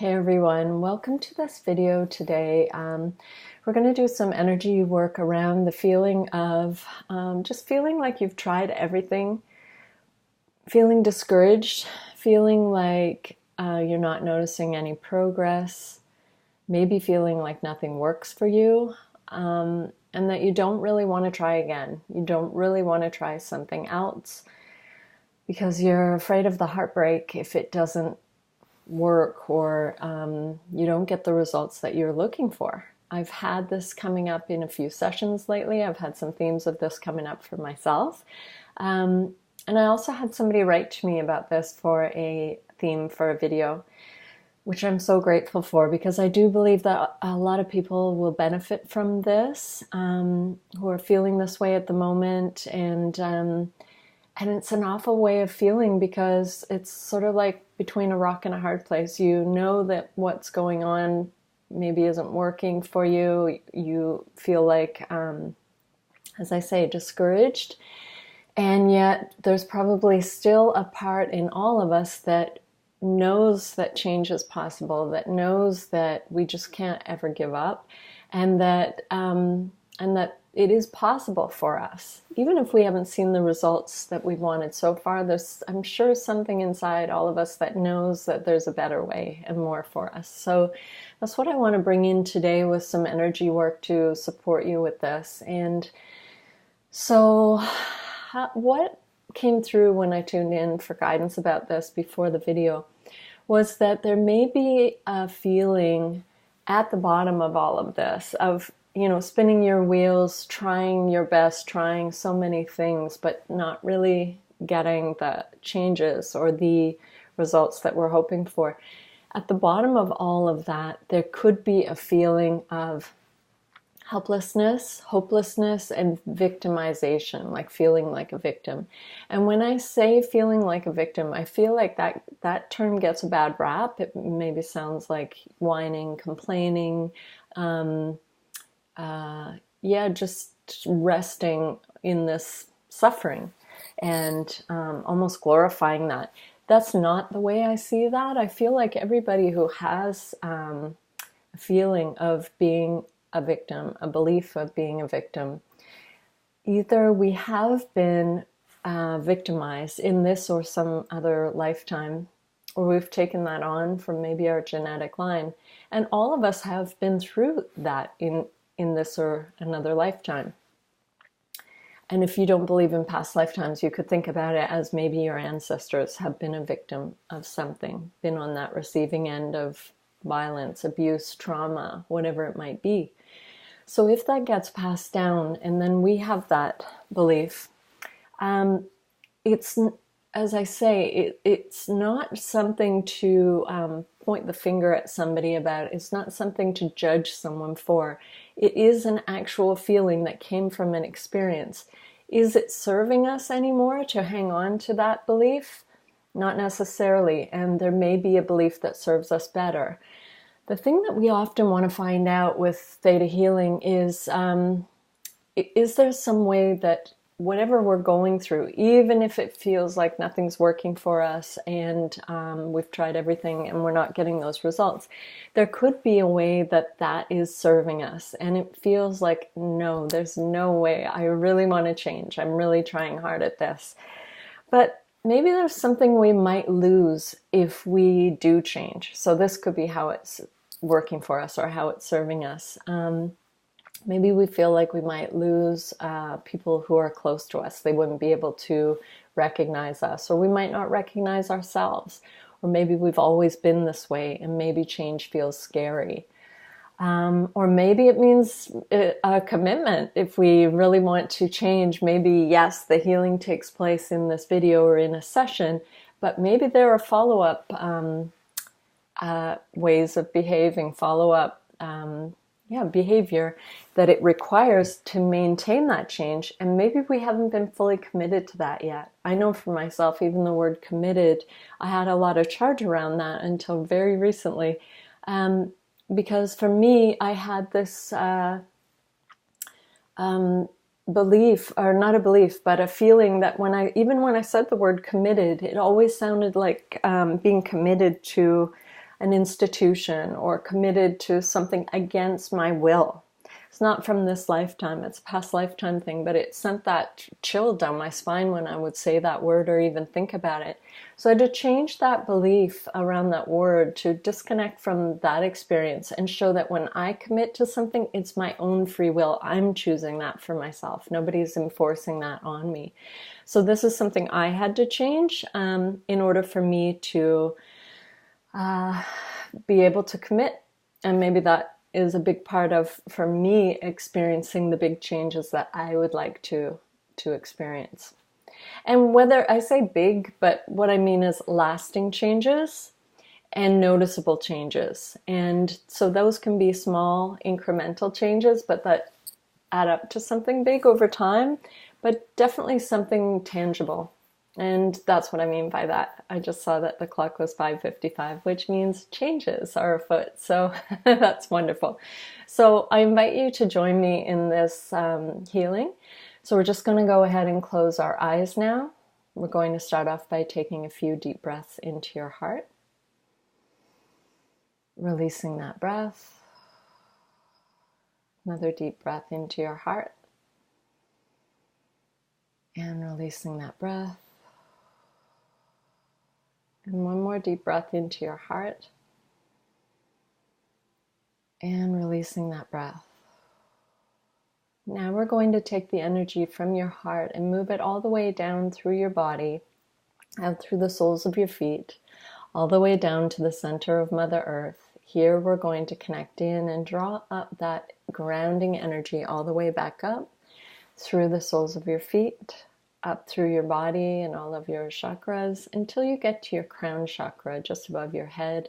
Hey everyone, welcome to this video today. We're going to do some energy work around the feeling of just feeling like you've tried everything, feeling discouraged, feeling like you're not noticing any progress, maybe feeling like nothing works for you, and that you don't really want to try again. You don't really want to try something else because you're afraid of the heartbreak if it doesn't work or you don't get the results that you're looking for. I've had this coming up in a few sessions lately. I've had some themes of this coming up for myself. And I also had somebody write to me about this for a theme for a video, which I'm so grateful for because I do believe that a lot of people will benefit from this who are feeling this way at the moment. And it's an awful way of feeling because it's sort of like between a rock and a hard place. You know that what's going on maybe isn't working for you. You feel like, as I say, discouraged. And yet there's probably still a part in all of us that knows that change is possible, that knows that we just can't ever give up, and that it is possible for us. Even if we haven't seen the results that we've wanted so far, there's, I'm sure, something inside all of us that knows that there's a better way and more for us. So that's what I want to bring in today with some energy work to support you with this. And so what came through when I tuned in for guidance about this before the video was that there may be a feeling at the bottom of all of this of, you know, spinning your wheels, trying your best, trying so many things, but not really getting the changes or the results that we're hoping for. At the bottom of all of that, there could be a feeling of helplessness, hopelessness, and victimization, like feeling like a victim. And when I say feeling like a victim, I feel like that term gets a bad rap. It maybe sounds like whining, complaining, just resting in this suffering and almost glorifying that. That's not the way I see that. I feel like everybody who has a feeling of being a victim, a belief of being a victim, either we have been victimized in this or some other lifetime, or we've taken that on from maybe our genetic line. And all of us have been through that in this or another lifetime. And if you don't believe in past lifetimes, you could think about it as maybe your ancestors have been a victim of something, been on that receiving end of violence, abuse, trauma, whatever it might be. So if that gets passed down and then we have that belief, it's, as I say, it's not something to point the finger at somebody about. It's not something to judge someone for. It is an actual feeling that came from an experience. Is it serving us anymore to hang on to that belief? Not necessarily, and there may be a belief that serves us better. The thing that we often want to find out with Theta Healing is there some way that whatever we're going through, even if it feels like nothing's working for us and we've tried everything and we're not getting those results, there could be a way that that is serving us. And it feels like, no, there's no way. I really want to change. I'm really trying hard at this. But maybe there's something we might lose if we do change. So this could be how it's working for us or how it's serving us. Maybe we feel like we might lose people who are close to us. They wouldn't be able to recognize us, or we might not recognize ourselves. Or maybe we've always been this way and maybe change feels scary. Or maybe it means a commitment. If we really want to change, maybe, yes, the healing takes place in this video or in a session, but maybe there are follow-up ways of behaving, follow-up behavior that it requires to maintain that change. And maybe we haven't been fully committed to that yet. I know for myself, even the word committed, I had a lot of charge around that until very recently. Because for me, I had this belief, or not a belief, but a feeling that even when I said the word committed, it always sounded like being committed to an institution or committed to something against my will. It's not from this lifetime, it's a past lifetime thing, but it sent that chill down my spine when I would say that word or even think about it. So I had to change that belief around that word to disconnect from that experience and show that when I commit to something, it's my own free will. I'm choosing that for myself. Nobody's enforcing that on me. So this is something I had to change in order for me to be able to commit. And maybe that is a big part of, for me, experiencing the big changes that I would like to experience. And whether I say big, but what I mean is lasting changes and noticeable changes. And so those can be small incremental changes, but that add up to something big over time, but definitely something tangible. And that's what I mean by that. I just saw that the clock was 5:55, which means changes are afoot. So that's wonderful. So I invite you to join me in this healing. So we're just going to go ahead and close our eyes now. We're going to start off by taking a few deep breaths into your heart. Releasing that breath. Another deep breath into your heart. And releasing that breath. And one more deep breath into your heart. And releasing that breath. Now we're going to take the energy from your heart and move it all the way down through your body, out through the soles of your feet, all the way down to the center of Mother Earth. Here we're going to connect in and draw up that grounding energy all the way back up through the soles of your feet, up through your body and all of your chakras until you get to your crown chakra just above your head.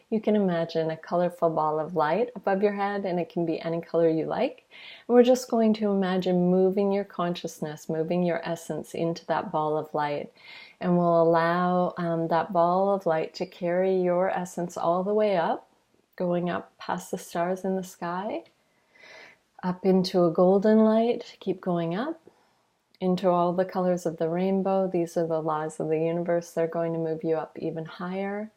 You can imagine a colorful ball of light above your head, and it can be any color you like. And we're just going to imagine moving your consciousness, moving your essence into that ball of light. And we'll allow that ball of light to carry your essence all the way up, going up past the stars in the sky, up into a golden light, keep going up, into all the colors of the rainbow. These are the laws of the universe. They're going to move you up even higher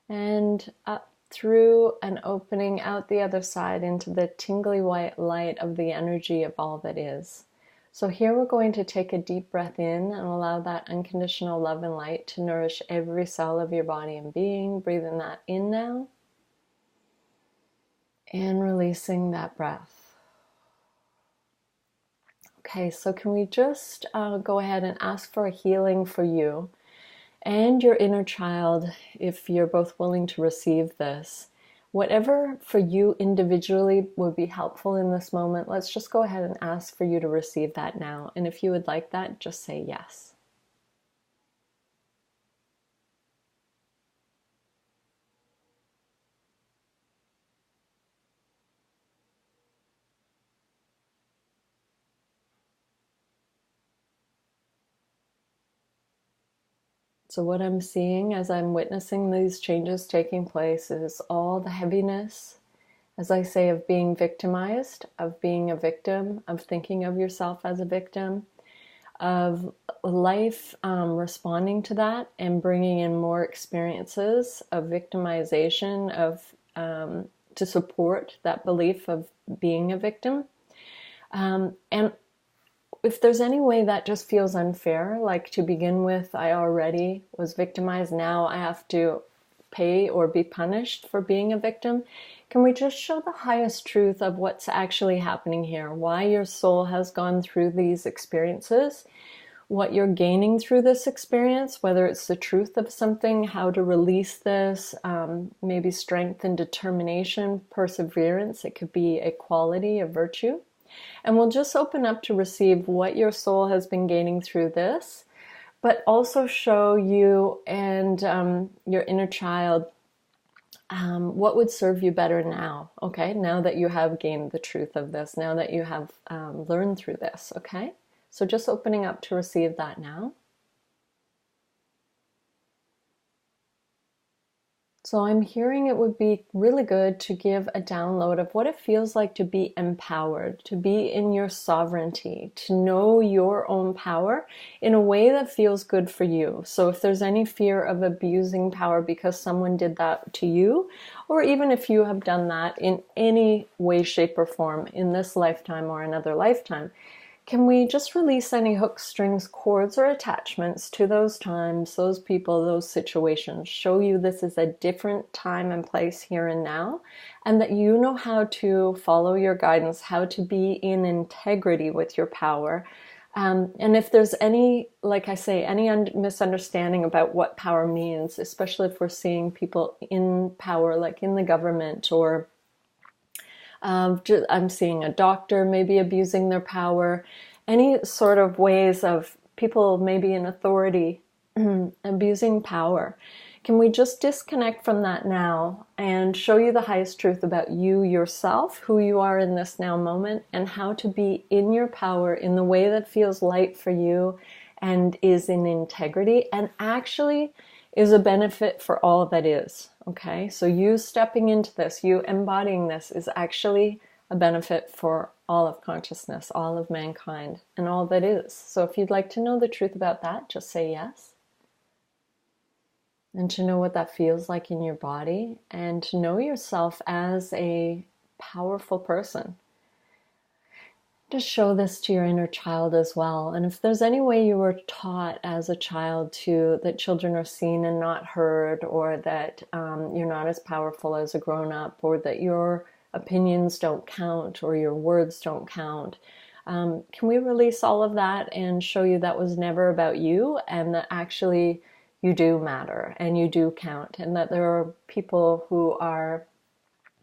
and up through an opening out the other side into the tingly white light of the energy of all that is. So here we're going to take a deep breath in and allow that unconditional love and light to nourish every cell of your body and being. Breathing that in now and releasing that breath. Okay, so can we just go ahead and ask for a healing for you and your inner child, if you're both willing to receive this. Whatever for you individually would be helpful in this moment, let's just go ahead and ask for you to receive that now. And if you would like that, just say yes. So what I'm seeing as I'm witnessing these changes taking place is all the heaviness, as I say, of being victimized, of being a victim, of thinking of yourself as a victim, of life responding to that and bringing in more experiences of victimization, of to support that belief of being a victim. And if there's any way that just feels unfair, like to begin with, I already was victimized, now I have to pay or be punished for being a victim, can we just show the highest truth of what's actually happening here, why your soul has gone through these experiences, what you're gaining through this experience, whether it's the truth of something, how to release this, maybe strength and determination, perseverance, it could be a quality, a virtue. And we'll just open up to receive what your soul has been gaining through this, but also show you and your inner child what would serve you better now, okay? Now that you have gained the truth of this, now that you have learned through this, okay? So just opening up to receive that now. So I'm hearing it would be really good to give a download of what it feels like to be empowered, to be in your sovereignty, to know your own power in a way that feels good for you. So if there's any fear of abusing power because someone did that to you, or even if you have done that in any way, shape, or form in this lifetime or another lifetime, can we just release any hooks, strings, cords, or attachments to those times, those people, those situations? Show you this is a different time and place here and now, and that you know how to follow your guidance, how to be in integrity with your power. And if there's any, like I say, any misunderstanding about what power means, especially if we're seeing people in power, like in the government, or I'm seeing a doctor maybe abusing their power, any sort of ways of people maybe in authority abusing power. Can we just disconnect from that now and show you the highest truth about you yourself, who you are in this now moment, and how to be in your power in the way that feels light for you and is in integrity and actually is a benefit for all that is. Okay, so you stepping into this, you embodying this is actually a benefit for all of consciousness, all of mankind, and all that is. So if you'd like to know the truth about that, just say yes. And to know what that feels like in your body, and to know yourself as a powerful person. Just show this to your inner child as well. And if there's any way you were taught as a child that children are seen and not heard, or that you're not as powerful as a grown-up, or that your opinions don't count, or your words don't count, can we release all of that and show you that was never about you, and that actually you do matter and you do count, and that there are people who are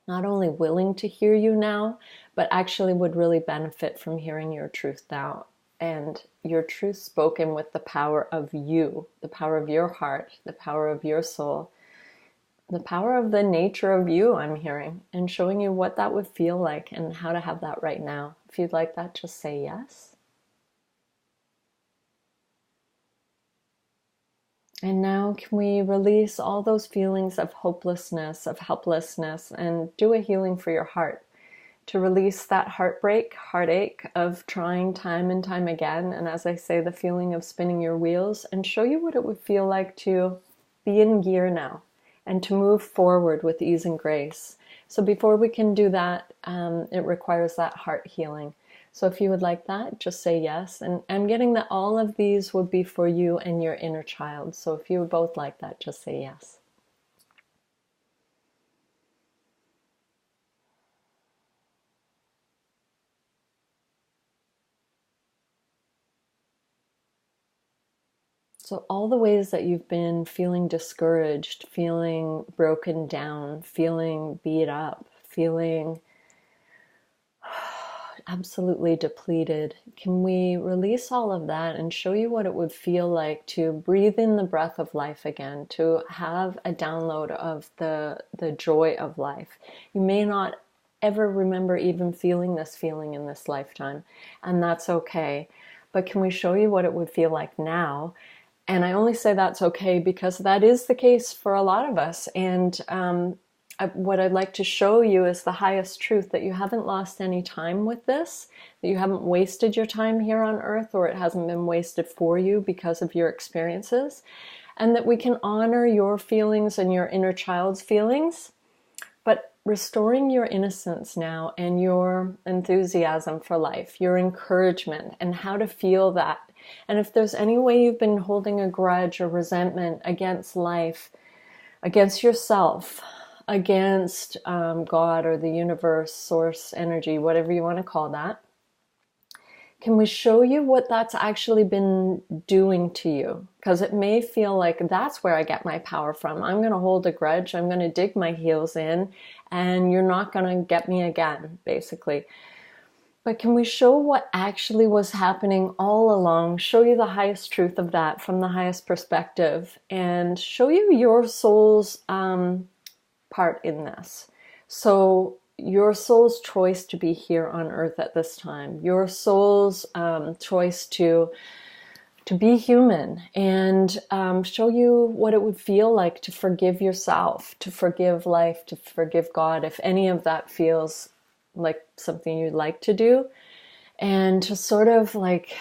not only willing to hear you now, but actually would really benefit from hearing your truth now, and your truth spoken with the power of you, the power of your heart, the power of your soul, the power of the nature of you, I'm hearing, and showing you what that would feel like and how to have that right now. If you'd like that, just say yes. And now can we release all those feelings of hopelessness, of helplessness, and do a healing for your heart, to release that heartbreak, heartache of trying time and time again, and as I say, the feeling of spinning your wheels, and show you what it would feel like to be in gear now and to move forward with ease and grace. So before we can do that, it requires that heart healing. So if you would like that, just say yes. And I'm getting that all of these would be for you and your inner child. So if you would both like that, just say yes. So all the ways that you've been feeling discouraged, feeling broken down, feeling beat up, feeling absolutely depleted, can we release all of that and show you what it would feel like to breathe in the breath of life again, to have a download of the joy of life. You may not ever remember even feeling this feeling in this lifetime, and that's okay. But can we show you what it would feel like now? And I only say that's okay because that is the case for a lot of us. And what I'd like to show you is the highest truth, that you haven't lost any time with this, that you haven't wasted your time here on earth, or it hasn't been wasted for you because of your experiences, and that we can honor your feelings and your inner child's feelings, but restoring your innocence now and your enthusiasm for life, your encouragement, and how to feel that. And if there's any way you've been holding a grudge or resentment against life, against yourself, against God or the universe, source, energy, whatever you want to call that, can we show you what that's actually been doing to you? Because it may feel like that's where I get my power from. I'm going to hold a grudge, I'm going to dig my heels in, and you're not going to get me again, basically. But can we show what actually was happening all along, show you the highest truth of that from the highest perspective, and show you your soul's part in this. So your soul's choice to be here on earth at this time, your soul's choice to to be human, and show you what it would feel like to forgive yourself, to forgive life, to forgive God, if any of that feels like something you'd like to do. And to sort of like,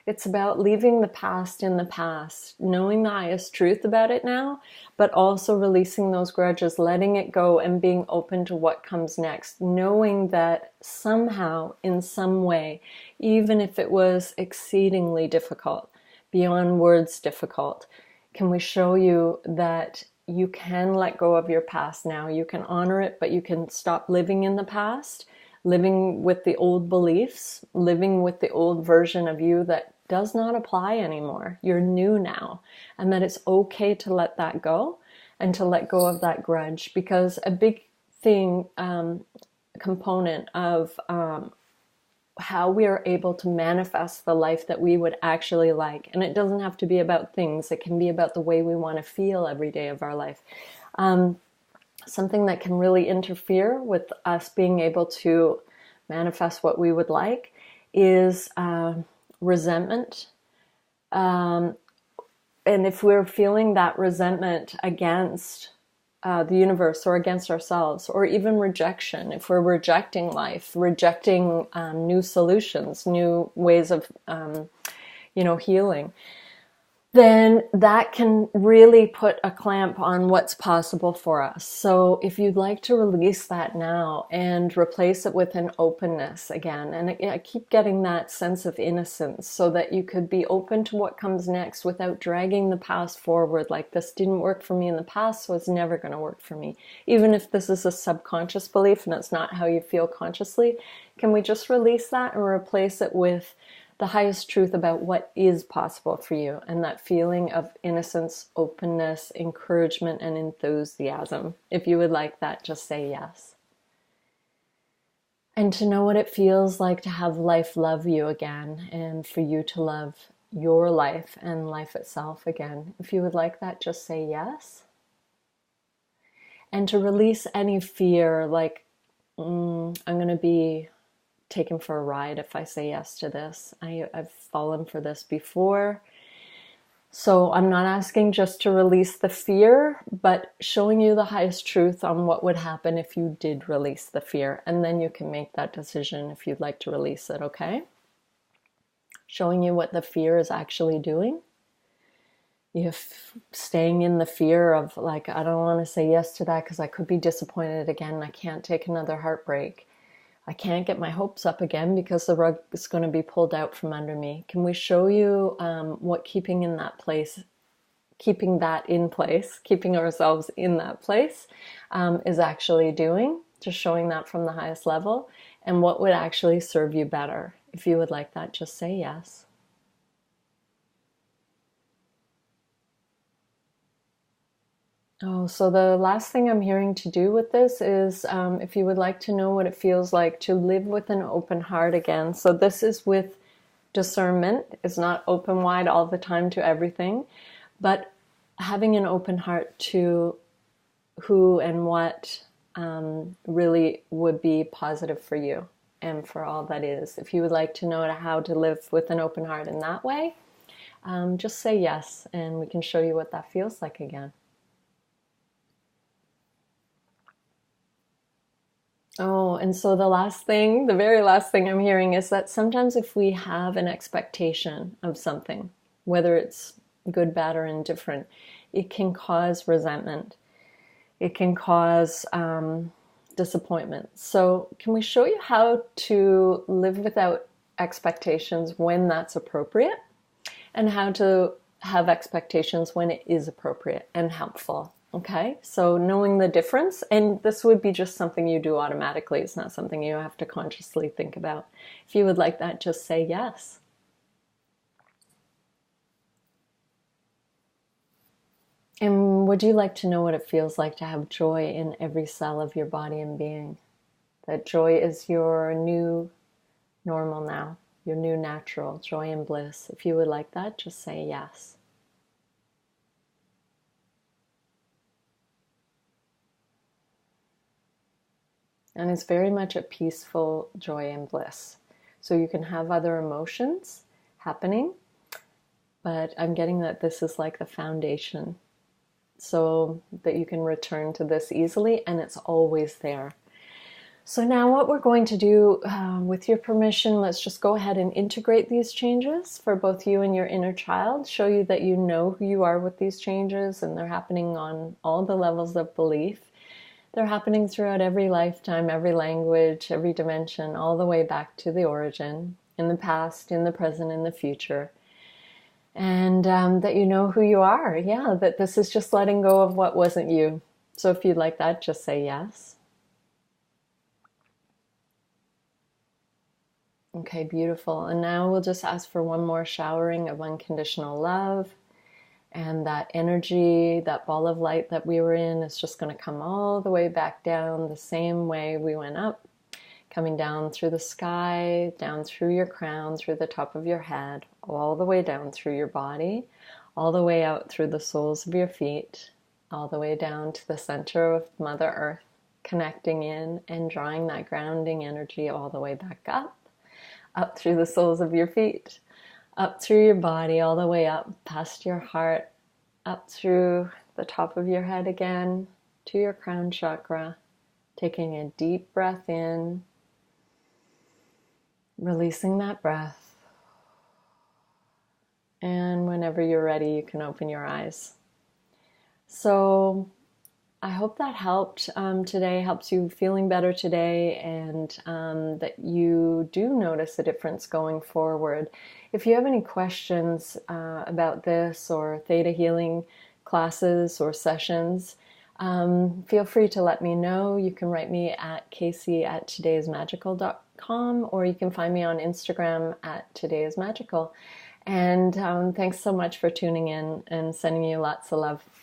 it's about leaving the past in the past, knowing the highest truth about it now, but also releasing those grudges, letting it go, and being open to what comes next, knowing that somehow, in some way, even if it was exceedingly difficult, beyond words difficult, can we show you that you can let go of your past now. You can honor it, but you can stop living in the past, living with the old beliefs, living with the old version of you that does not apply anymore. You're new now, and that it's okay to let that go and to let go of that grudge, because a big thing, component of how we are able to manifest the life that we would actually like, and it doesn't have to be about things, it can be about the way we want to feel every day of our life. Something that can really interfere with us being able to manifest what we would like is resentment. And if we're feeling that resentment against the universe or against ourselves, or even rejection, if we're rejecting life, rejecting new solutions, new ways of healing, then that can really put a clamp on what's possible for us. So if you'd like to release that now and replace it with an openness again, and I keep getting that sense of innocence, so that you could be open to what comes next without dragging the past forward, like this didn't work for me in the past, so it's never going to work for me. Even if this is a subconscious belief and it's not how you feel consciously, can we just release that and replace it with the highest truth about what is possible for you, and that feeling of innocence, openness, encouragement, and enthusiasm? If you would like that, just say yes. And to know what it feels like to have life love you again, and for you to love your life and life itself again. If you would like that, just say yes. And to release any fear, like, I'm going to be taken for a ride if I say yes to this. I've fallen for this before. So I'm not asking just to release the fear, but showing you the highest truth on what would happen if you did release the fear. And then you can make that decision if you'd like to release it, okay? Showing you what the fear is actually doing. If staying in the fear of, like, I don't want to say yes to that because I could be disappointed again. I can't take another heartbreak. I can't get my hopes up again because the rug is going to be pulled out from under me. Can we show you what keeping that in place, keeping ourselves in that place is actually doing? Just showing that from the highest level, and what would actually serve you better. If you would like that, just say yes. Oh, so the last thing I'm hearing to do with this is if you would like to know what it feels like to live with an open heart again. So this is with discernment. It's not open wide all the time to everything, but having an open heart to who and what really would be positive for you and for all that is. If you would like to know how to live with an open heart in that way, just say yes, and we can show you what that feels like again. Oh, and so the very last thing I'm hearing is that sometimes if we have an expectation of something, whether it's good, bad, or indifferent, it can cause resentment. It can cause disappointment. So can we show you how to live without expectations when that's appropriate, and how to have expectations when it is appropriate and helpful? Okay, so knowing the difference, and this would be just something you do automatically. It's not something you have to consciously think about. If you would like that, just say yes. And would you like to know what it feels like to have joy in every cell of your body and being? That joy is your new normal now, your new natural, joy and bliss. If you would like that, just say yes. And it's very much a peaceful joy and bliss. So you can have other emotions. happening, but I'm getting that this is like the foundation so that you can return to this easily, and it's always there. So now what we're going to do, with your permission, let's just go ahead and integrate these changes for both you and your inner child, show you that you know who you are with these changes, and they're happening on all the levels of belief. They're happening throughout every lifetime, every language, every dimension, all the way back to the origin, in the past, in the present, in the future. And that you know who you are. Yeah, that this is just letting go of what wasn't you. So if you'd like that, just say yes. Okay, beautiful. And now we'll just ask for one more showering of unconditional love. And that energy, that ball of light that we were in is just going to come all the way back down the same way we went up, coming down through the sky, down through your crown, through the top of your head, all the way down through your body, all the way out through the soles of your feet, all the way down to the center of Mother Earth, connecting in and drawing that grounding energy all the way back up through the soles of your feet, up through your body, all the way up past your heart, up through the top of your head again to your crown chakra, taking a deep breath in, releasing that breath, and whenever you're ready, you can open your eyes. So I hope that helped today, helps you feeling better today, and that you do notice a difference going forward. If you have any questions about this or Theta Healing classes or sessions, feel free to let me know. You can write me at casey@todaysmagical.com, or you can find me on Instagram at todaysmagical. And thanks so much for tuning in and sending you lots of love.